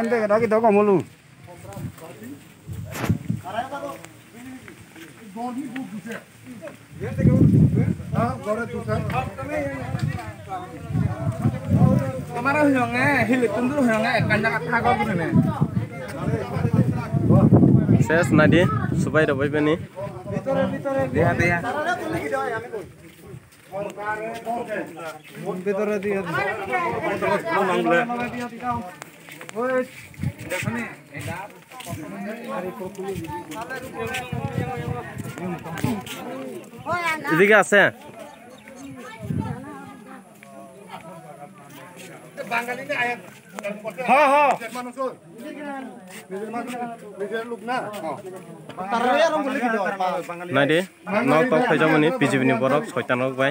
এন্তে এটা কি দক আমলু Kemana huyongnya? Hilir tundur huyongnya kanjak thagol gune. Ses nadi subai dabai pani. Bitore dia dia. Bitore dia. Woi, দেখনি এটা এদিকে আছে নাই দে নক টক হৈ যামনি বিজেপি বৰক ছয়তানক বাই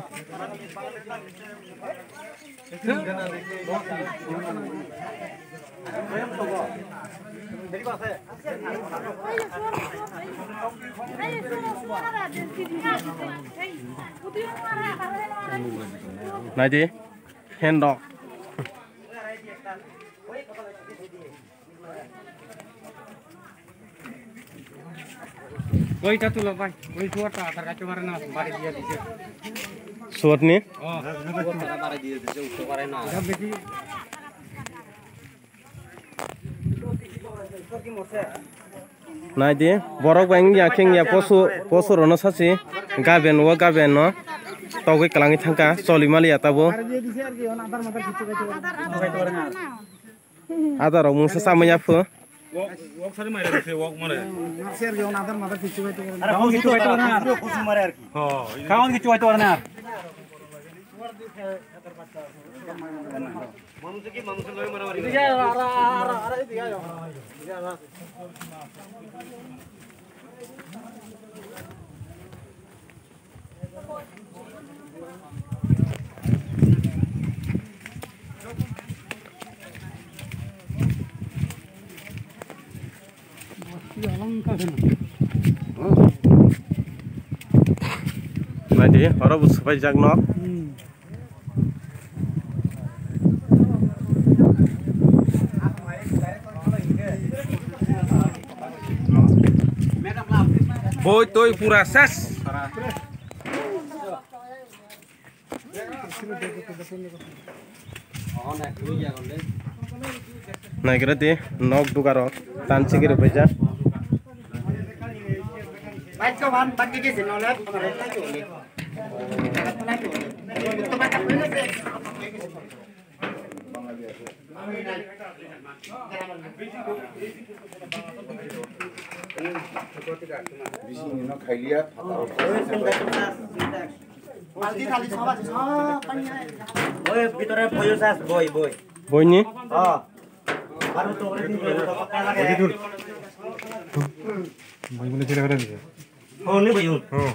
নাই দে হেন্ডক Woi satu loh Pak, woi suara terkacau karena bari dia di situ. suat ni Oh, suara bari dia di situ karena. Dah beti. নাই দে বৰক বাং ইয়াখিং ya poso rono sasi gaben no tawai kalangi thangka solimali atabo adar mungsa samanya fu walk sari mare se walk mare ser ge onader mother kichu baito are kaun kichu baito na kusu mare ar ki ho kaun kichu baito na manusia ki manusia loy mara mari ya ara dia yo নাই দে হরব সবাই জাগ ন Boy toy pura ses. নাই গরে দে নক দুগার তানছে গরে বেজা Baca wan pagi ke sini oleh pemerintah boleh. boy ni boy boleh cerita ada dia Oh, ini bayun. oh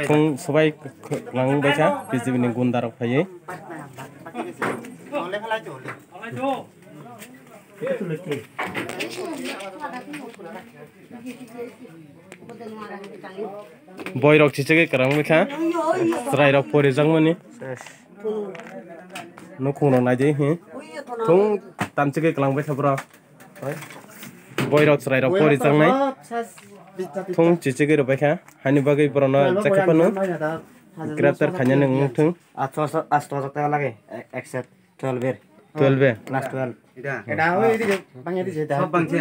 kung সবাই lang baca BJP ni gundarok phaye Oleh pala jole. boy rok chiche ke karang mikha srai rok pore jangmani no khung rok nai je he thung tamche ke kalang bai thabra boy rok srai rok pore jangnai thung chiche ke ro baikha hani bagai porona jakapano graftar khanya nang thung 800 টাকা লাগে accept 12 এর 12 class 12 এটা ওই দিকে ভাঙিয়ে দিছে এটা সব ভাঙছে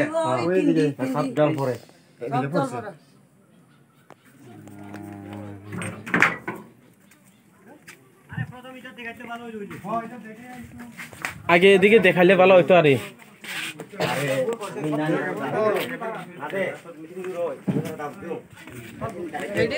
ওই দিকে সব ডাউন পড়ে এদিকে পড়ছে আগে এদিকে দেখাইলে ভালো হইতো আরে Jadi,